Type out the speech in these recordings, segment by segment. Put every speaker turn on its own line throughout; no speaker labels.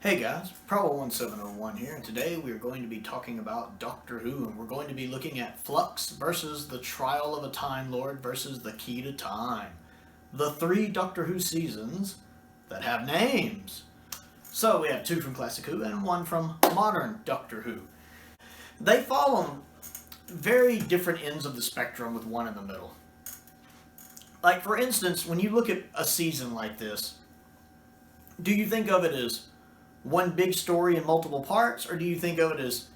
Hey guys, Probo1701 here, and today we are going to be talking about Doctor Who, and we're going to be looking at Flux versus the Trial of a Time Lord versus the Key to Time. The three Doctor Who seasons that have names. So we have two from Classic Who and one from modern Doctor Who. They fall on very different ends of the spectrum with one in the middle. Like for instance, when you look at a season like this, do you think of it as one big story in multiple parts, or do you think of it as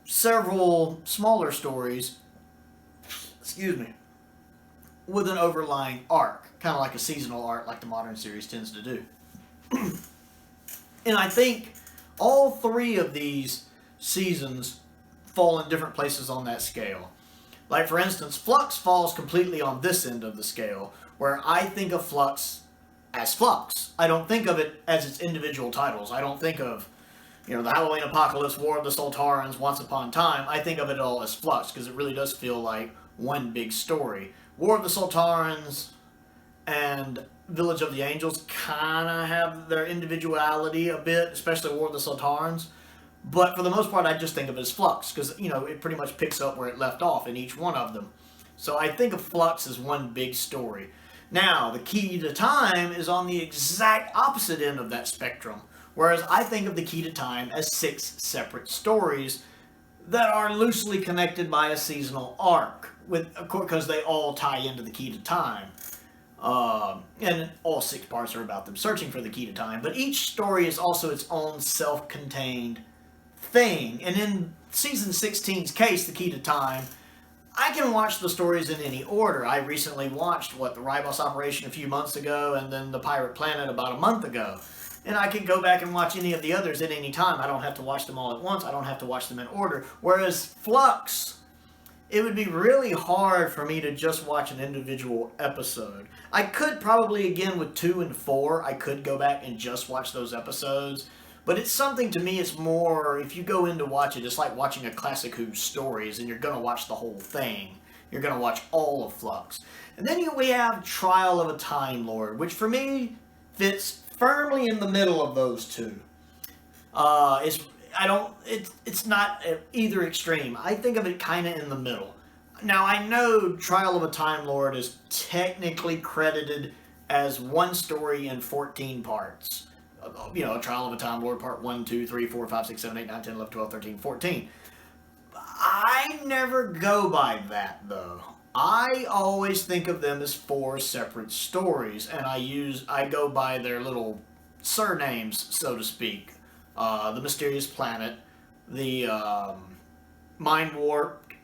several smaller stories, with an overlying arc, kind of like a seasonal arc like the modern series tends to do? And I think all three of these seasons fall in different places on that scale. Like for instance, Flux falls completely on this end of the scale, where I think of Flux as Flux. I don't think of it as its individual titles. I don't think of, the Halloween Apocalypse, War of the Sultarans, Once Upon a Time. I think of it all as Flux, because it really does feel like one big story. War of the Sultarans and Village of the Angels kind of have their individuality a bit, especially War of the Sultarans. But for the most part, I just think of it as Flux, because, it pretty much picks up where it left off in each one of them. So I think of Flux as one big story. Now, the Key to Time is on the exact opposite end of that spectrum, whereas I think of the Key to Time as 6 separate stories that are loosely connected by a seasonal arc, because they all tie into the Key to Time. And all 6 parts are about them searching for the Key to Time, but each story is also its own self-contained thing. And in Season 16's case, the Key to Time, I can watch the stories in any order. I recently watched, the Ribos Operation a few months ago, and then the Pirate Planet about a month ago. And I can go back and watch any of the others at any time. I don't have to watch them all at once. I don't have to watch them in order. Whereas Flux, it would be really hard for me to just watch an individual episode. I could probably, again, with 2 and 4, I could go back and just watch those episodes. But it's something, to me, it's more, if you go in to watch it, it's like watching a Classic Who stories, and you're going to watch the whole thing. You're going to watch all of Flux. And then we have Trial of a Time Lord, which for me fits firmly in the middle of those two. It's not either extreme. I think of it kind of in the middle. Now, I know Trial of a Time Lord is technically credited as one story in 14 parts. Trial of a Time Lord, part 1, 2, 3, 4, 5, 6, 7, 8, 9, 10, 11, 12, 13, 14. I never go by that, though. I always think of them as 4 separate stories, and I go by their little surnames, so to speak. The Mysterious Planet, the Mind Warp,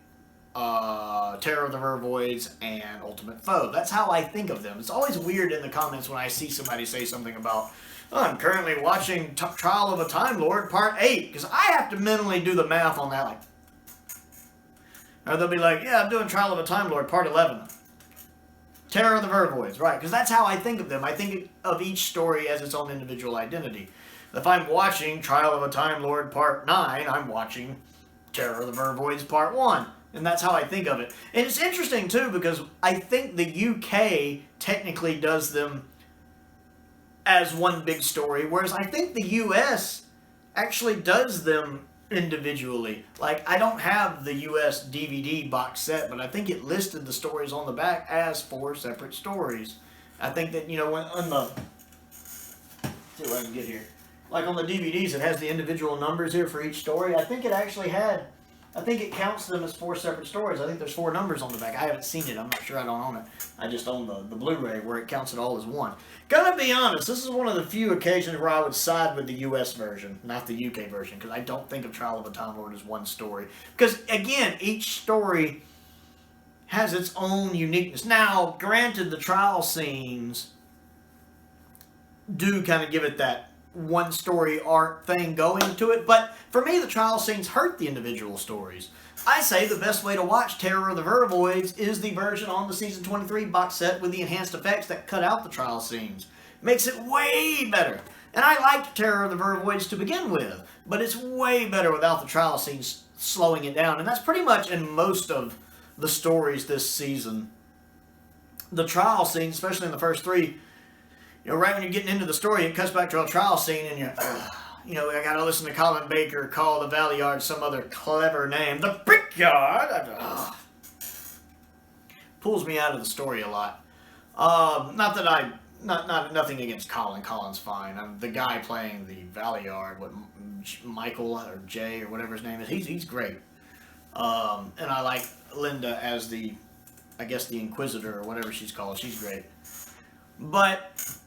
Terror of the Vervoids, and Ultimate Foe. That's how I think of them. It's always weird in the comments when I see somebody say something about, I'm currently watching Trial of a Time Lord Part 8, because I have to mentally do the math on that, or they'll be like, yeah, I'm doing Trial of a Time Lord Part 11. Terror of the Vervoids, right, because that's how I think of them. I think of each story as its own individual identity. If I'm watching Trial of a Time Lord Part 9, I'm watching Terror of the Vervoids Part 1. And that's how I think of it. And it's interesting, too, because I think the UK technically does them as one big story, whereas I think the US actually does them individually. Like, I don't have the US DVD box set, but I think it listed the stories on the back as 4 separate stories. I think that, when on the... Let's see what I can get here. Like on the DVDs, it has the individual numbers here for each story. I think it counts them as 4 separate stories. I think there's 4 numbers on the back. I haven't seen it. I'm not sure. I don't own it. I just own the Blu-ray where it counts it all as one. Gotta be honest, this is one of the few occasions where I would side with the US version, not the UK version, because I don't think of Trial of a Time Lord as one story. Because, again, each story has its own uniqueness. Now, granted, the trial scenes do kind of give it that one story arc thing going to it, but for me the trial scenes hurt the individual stories. I say the best way to watch Terror of the Vervoids is the version on the season 23 box set with the enhanced effects that cut out the trial scenes. Makes it way better. And I liked Terror of the Vervoids to begin with, but it's way better without the trial scenes slowing it down, and that's pretty much in most of the stories this season. The trial scenes, especially in the first 3, right when you're getting into the story, it cuts back to a trial scene and you're, I gotta listen to Colin Baker call the Valley Yard some other clever name. The Brickyard! Pulls me out of the story a lot. Not that I... Nothing against Colin. Colin's fine. The guy playing the Valley Yard, Michael or Jay or whatever his name is, he's great. And I like Linda as the Inquisitor or whatever she's called. She's great. But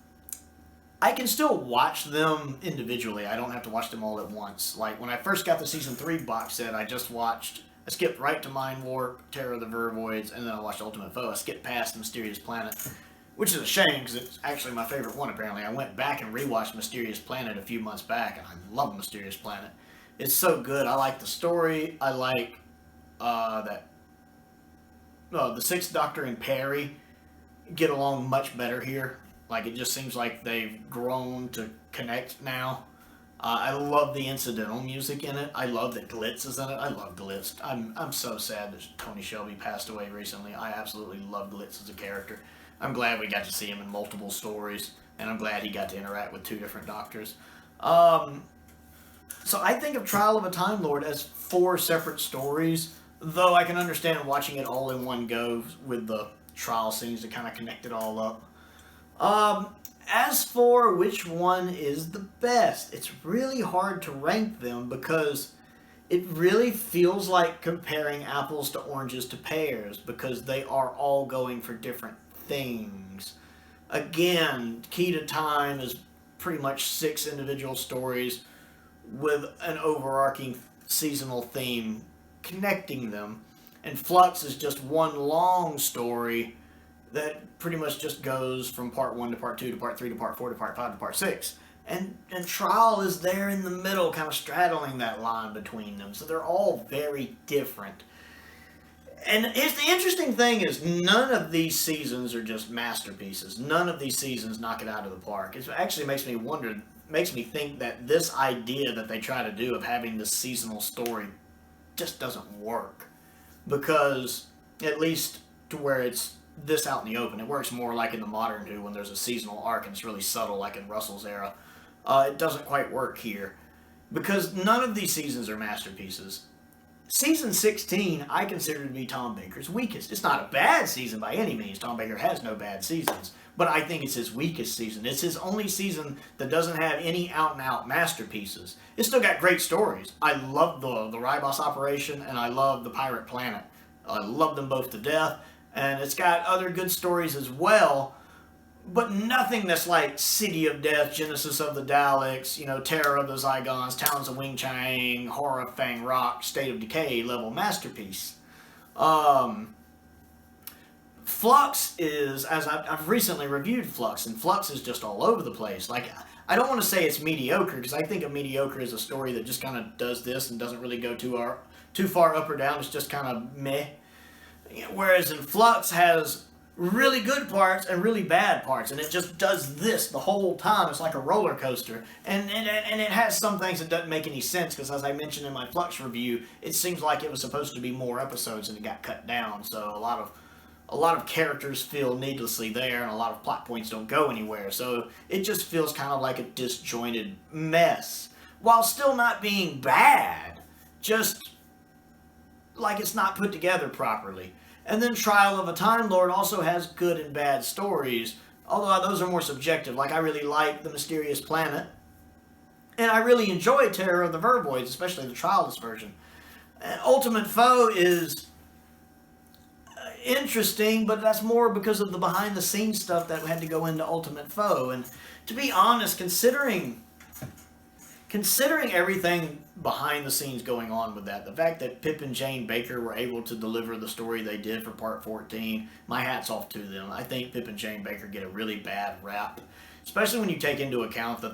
I can still watch them individually. I don't have to watch them all at once. Like, when I first got the Season 3 box set, I skipped right to Mind Warp, Terror of the Vervoids, and then I watched Ultimate Foe. I skipped past Mysterious Planet, which is a shame, because it's actually my favorite one, apparently. I went back and rewatched Mysterious Planet a few months back, and I love Mysterious Planet. It's so good. I like the story. I like the Sixth Doctor and Perry get along much better here. Like, it just seems like they've grown to connect now. I love the incidental music in it. I love that Glitz is in it. I love Glitz. I'm so sad that Tony Shelby passed away recently. I absolutely love Glitz as a character. I'm glad we got to see him in multiple stories, and I'm glad he got to interact with 2 different Doctors. So I think of Trial of a Time Lord as 4 separate stories, though I can understand watching it all in one go with the trial scenes to kind of connect it all up. As for which one is the best, it's really hard to rank them because it really feels like comparing apples to oranges to pears because they are all going for different things. Again, Key to Time is pretty much 6 individual stories with an overarching seasonal theme connecting them, and Flux is just one long story that pretty much just goes from part 1 to part 2 to part 3 to part 4 to part 5 to part 6. And Trial is there in the middle, kind of straddling that line between them. So they're all very different. And the interesting thing is, none of these seasons are just masterpieces. None of these seasons knock it out of the park. It actually makes me think that this idea that they try to do of having this seasonal story just doesn't work. Because, at least to where it's this out in the open, it works more like in the modern Who when there's a seasonal arc and it's really subtle like in Russell's era. It doesn't quite work here because none of these seasons are masterpieces. Season 16 I consider to be Tom Baker's weakest. It's not a bad season by any means. Tom Baker has no bad seasons, but I think it's his weakest season. It's his only season that doesn't have any out-and-out masterpieces. It's still got great stories. I love the Ribos operation and I love the Pirate Planet. I love them both to death. And it's got other good stories as well, but nothing that's like City of Death, Genesis of the Daleks, Terror of the Zygons, Talons of Wing Chang, Horror of Fang Rock, State of Decay level masterpiece. Flux is, as I've recently reviewed Flux, and Flux is just all over the place. Like, I don't want to say it's mediocre, because I think a mediocre is a story that just kind of does this and doesn't really go too far up or down. It's just kind of meh. Whereas in Flux has really good parts and really bad parts, and it just does this the whole time. It's like a roller coaster, and it has some things that doesn't make any sense because, as I mentioned in my Flux review, it seems like it was supposed to be more episodes and it got cut down. So a lot of characters feel needlessly there, and a lot of plot points don't go anywhere. So it just feels kind of like a disjointed mess, while still not being bad. Just like it's not put together properly. And then Trial of a Time Lord also has good and bad stories, although those are more subjective. Like, I really like The Mysterious Planet, and I really enjoy Terror of the Vervoids, especially the Trialist version. And Ultimate Foe is interesting, but that's more because of the behind-the-scenes stuff that had to go into Ultimate Foe. And to be honest, considering everything behind the scenes going on with that, the fact that Pip and Jane Baker were able to deliver the story they did for part 14, my hat's off to them. I think Pip and Jane Baker get a really bad rap, especially when you take into account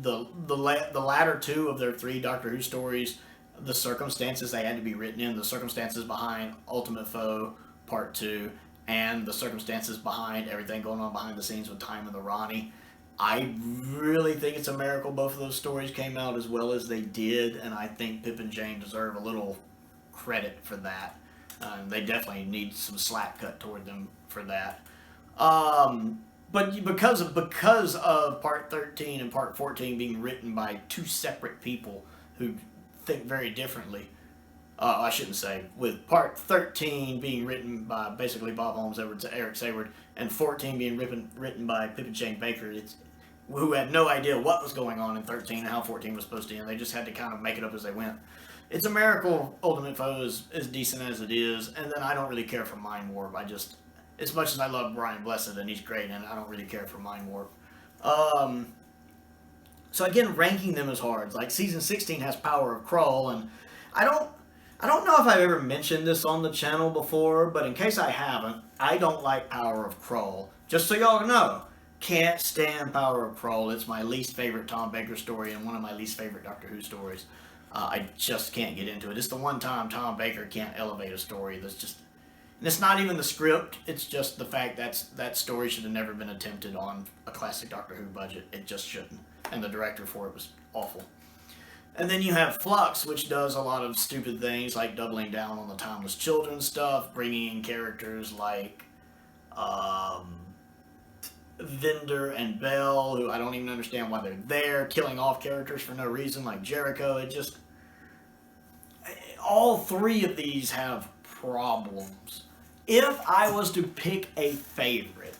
the latter 2 of their 3 Doctor Who stories, the circumstances they had to be written in, the circumstances behind Ultimate Foe part 2, and the circumstances behind everything going on behind the scenes with Time and the Ronnie. I really think it's a miracle both of those stories came out as well as they did, and I think Pip and Jane deserve a little credit for that. They definitely need some slack cut toward them for that. But because of part 13 and part 14 being written by two separate people who think very differently, I shouldn't say, with part 13 being written by basically Bob Holmes, Eric Sayward, and 14 being written by Pip and Shane Baker, who had no idea what was going on in 13 and how 14 was supposed to end. They just had to kind of make it up as they went. It's a Miracle Ultimate Foe is as decent as it is, and then I don't really care for Mind Warp. As much as I love Brian Blessed and he's great, and I don't really care for Mind Warp. So again, ranking them is hard. Like season 16 has Power of Crawl, and I don't know if I've ever mentioned this on the channel before, but in case I haven't, I don't like Power of Crawl. Just so y'all know, can't stand Power of Crawl. It's my least favorite Tom Baker story and one of my least favorite Doctor Who stories. I just can't get into it. It's the one time Tom Baker can't elevate a story that's just... And it's not even the script, it's just the fact that story should have never been attempted on a classic Doctor Who budget. It just shouldn't. And the director for it was awful. And then you have Flux, which does a lot of stupid things, like doubling down on the Timeless Children stuff, bringing in characters like Vendor and Bell, who I don't even understand why they're there, killing off characters for no reason, like Jericho. All three of these have problems. If I was to pick a favorite,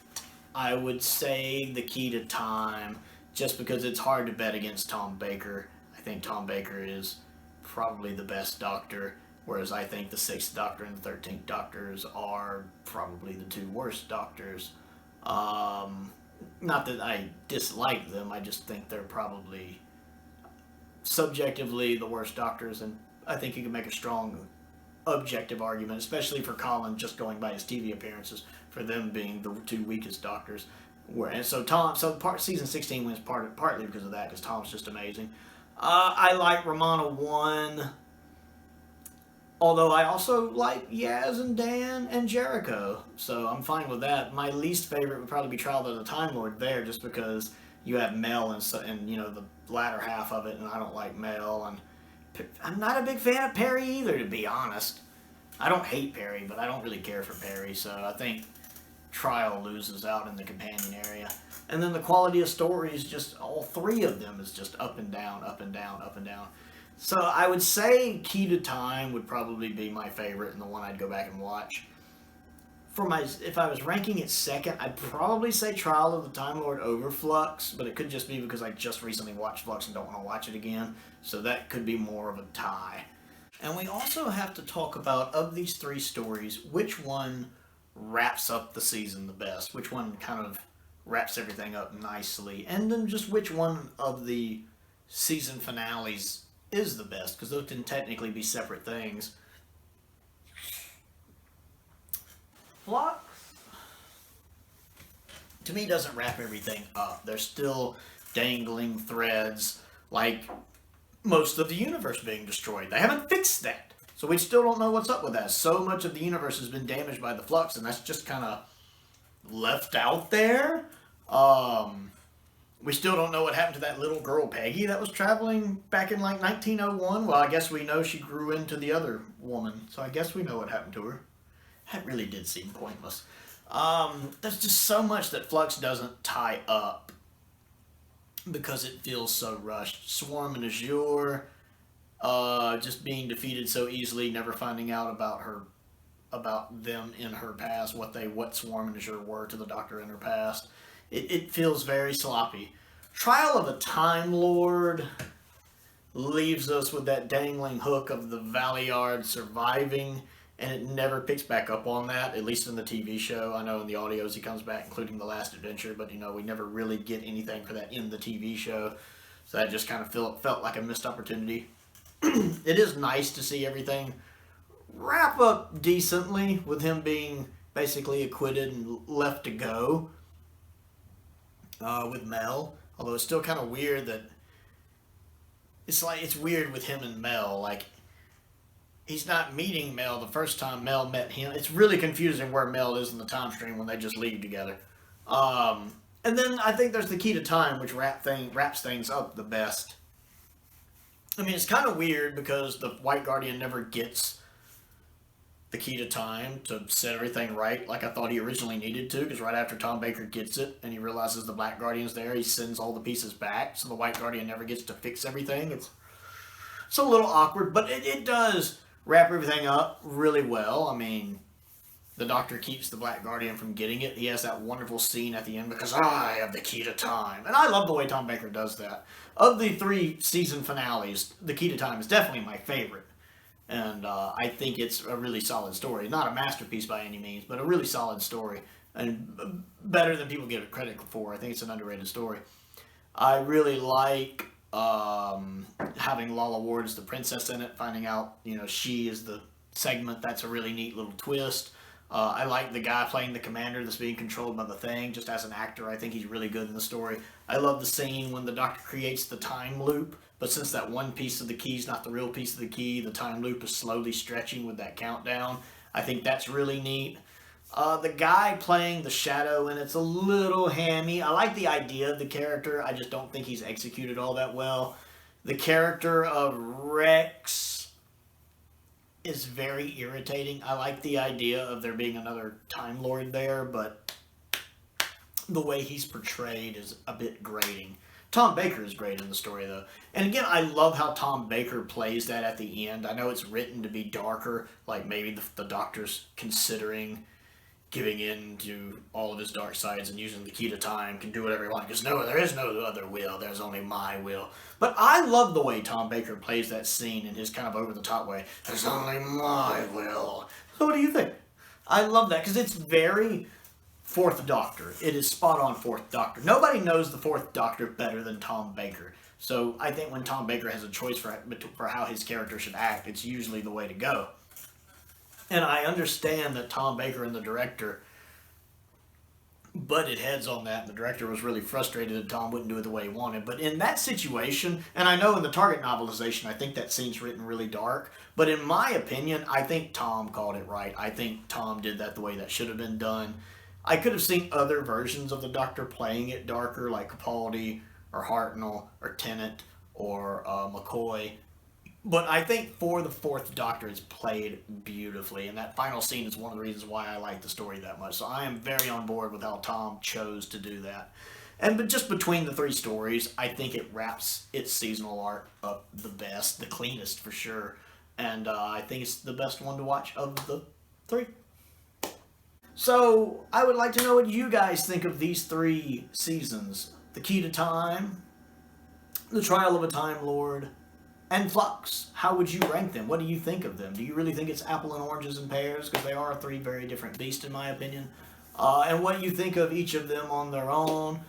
I would say The Key to Time, just because it's hard to bet against Tom Baker. I think Tom Baker is probably the best Doctor, whereas I think the 6th Doctor and the 13th Doctors are probably the two worst Doctors. Not that I dislike them, I just think they're probably subjectively the worst Doctors, and I think you can make a strong objective argument, especially for Colin, just going by his TV appearances, for them being the two weakest Doctors. And so season 16 wins partly because of that, because Tom's just amazing. I like Romana 1, although I also like Yaz and Dan and Jericho, so I'm fine with that. My least favorite would probably be Trial of the Time Lord there, just because you have Mel and you know, the latter half of it, and I don't like Mel, and I'm not a big fan of Perry either, to be honest. I don't hate Perry, but I don't really care for Perry, so I think Trial loses out in the companion area. And then the quality of stories, just all three of them is just up and down, up and down, up and down. So I would say Key to Time would probably be my favorite and the one I'd go back and watch. If I was ranking it second, I'd probably say Trial of the Time Lord over Flux, but it could just be because I just recently watched Flux and don't want to watch it again, so that could be more of a tie. And we also have to talk about, of these three stories, which one wraps up the season the best, which one kind of wraps everything up nicely, and then just which one of the season finales is the best, because those can technically be separate things. Flux, to me, doesn't wrap everything up. There's still dangling threads, like most of the universe being destroyed. They haven't fixed that, so we still don't know what's up with that. So much of the universe has been damaged by the Flux, and that's just kind of left out there. We still don't know what happened to that little girl Peggy that was traveling back in like 1901. Well, I guess we know she grew into the other woman, so I guess we know what happened to her. That really did seem pointless. There's just so much that Flux doesn't tie up because it feels so rushed. Swarm and Azure, just being defeated so easily, never finding out about them in her past, what Swarm and Azure were to the Doctor in her past. It feels very sloppy. Trial of a Time Lord leaves us with that dangling hook of the Valeyard surviving, and it never picks back up on that, at least in the TV show. I know in the audios he comes back, including The Last Adventure, but we never really get anything for that in the TV show, so that just kind of felt like a missed opportunity. It is nice to see everything wrap up decently, with him being basically acquitted and left to go with Mel, although it's still kind of weird that it's weird with him and Mel, like he's not meeting Mel the first time Mel met him. It's really confusing where Mel is in the time stream when they just leave together. And then I think there's the Key to Time, which wraps things up the best. I mean, it's kind of weird because the White Guardian never gets the key to time to set everything right like I thought he originally needed to, because right after Tom Baker gets it and he realizes the Black Guardian's there, he sends all the pieces back, so the White Guardian never gets to fix everything. It's a little awkward, but it does wrap everything up really well. I mean, the Doctor keeps the Black Guardian from getting it. He has that wonderful scene at the end, because I have the key to time. And I love the way Tom Baker does that. Of the 3 season finales, the key to time is definitely my favorite. And I think it's a really solid story. Not a masterpiece by any means, but a really solid story. And better than people give it credit for. I think it's an underrated story. I really like having Lalla Ward as the princess in it. Finding out, she is the segment. That's a really neat little twist. I like the guy playing the commander that's being controlled by the Thing. Just as an actor, I think he's really good in the story. I love the scene when the Doctor creates the time loop, but since that one piece of the key is not the real piece of the key, the time loop is slowly stretching with that countdown. I think that's really neat. The guy playing the Shadow, and it's a little hammy. I like the idea of the character. I just don't think he's executed all that well. The character of Rex is very irritating. I like the idea of there being another Time Lord there, but the way he's portrayed is a bit grating. Tom Baker is great in the story, though. And again, I love how Tom Baker plays that at the end. I know it's written to be darker, like maybe the Doctor's considering giving in to all of his dark sides and using the key to time, can do whatever he wants, because no, there is no other will, there's only my will. But I love the way Tom Baker plays that scene in his kind of over-the-top way. There's only my will. So what do you think? I love that, because it's very Fourth Doctor. It is spot-on Fourth Doctor. Nobody knows the Fourth Doctor better than Tom Baker. So I think when Tom Baker has a choice for how his character should act, it's usually the way to go. And I understand that Tom Baker and the director butted heads on that, and the director was really frustrated that Tom wouldn't do it the way he wanted. But in that situation, and I know in the Target novelization, I think that scene's written really dark, but in my opinion, I think Tom called it right. I think Tom did that the way that should have been done. I could have seen other versions of the Doctor playing it darker, like Capaldi, or Hartnell, or Tennant, or McCoy. But I think for the Fourth Doctor, it's played beautifully, and that final scene is one of the reasons why I like the story that much. So I am very on board with how Tom chose to do that. But just between the 3 stories, I think it wraps its seasonal arc up the best, the cleanest for sure. And I think it's the best one to watch of the 3. So I would like to know what you guys think of these 3 seasons. The Key to Time, The Trial of a Time Lord, and Flux. How would you rank them? What do you think of them? Do you really think it's apple and oranges and pears? Because they are 3 very different beasts in my opinion. And what you think of each of them on their own.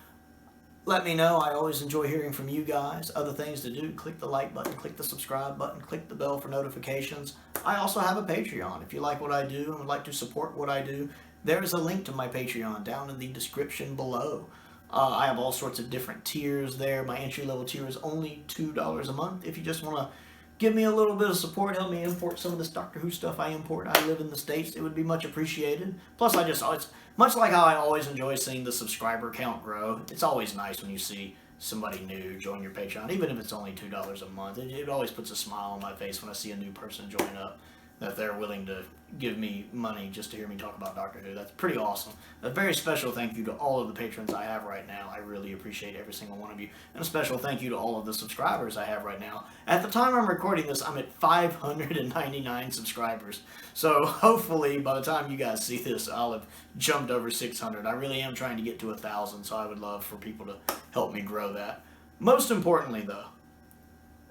Let me know. I always enjoy hearing from you guys. Other things to do, click the like button, click the subscribe button, click the bell for notifications. I also have a Patreon. If you like what I do and would like to support what I do, there's a link to my Patreon down in the description below. I have all sorts of different tiers there. My entry-level tier is only $2 a month. If you just want to give me a little bit of support, help me import some of this Doctor Who stuff I import. I live in the States. It would be much appreciated. Plus, it's much like how I always enjoy seeing the subscriber count grow. It's always nice when you see somebody new join your Patreon, even if it's only $2 a month. It always puts a smile on my face when I see a new person join up, that they're willing to give me money just to hear me talk about Doctor Who. That's pretty awesome. A very special thank you to all of the patrons I have right now. I really appreciate every single one of you. And a special thank you to all of the subscribers I have right now. At the time I'm recording this, I'm at 599 subscribers. So hopefully by the time you guys see this, I'll have jumped over 600. I really am trying to get to 1,000, so I would love for people to help me grow that. Most importantly though,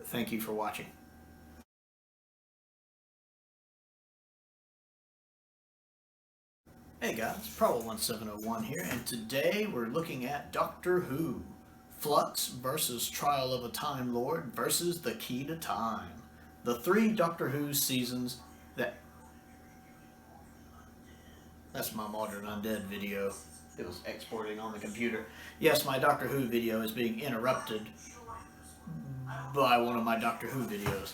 thank you for watching. Hey guys, Prowl1701 here, and today we're looking at Doctor Who. Flux versus Trial of a Time Lord versus The Key to Time. The 3 Doctor Who seasons that... That's my Modern Undead video. It was exporting on the computer. Yes, my Doctor Who video is being interrupted by one of my Doctor Who videos.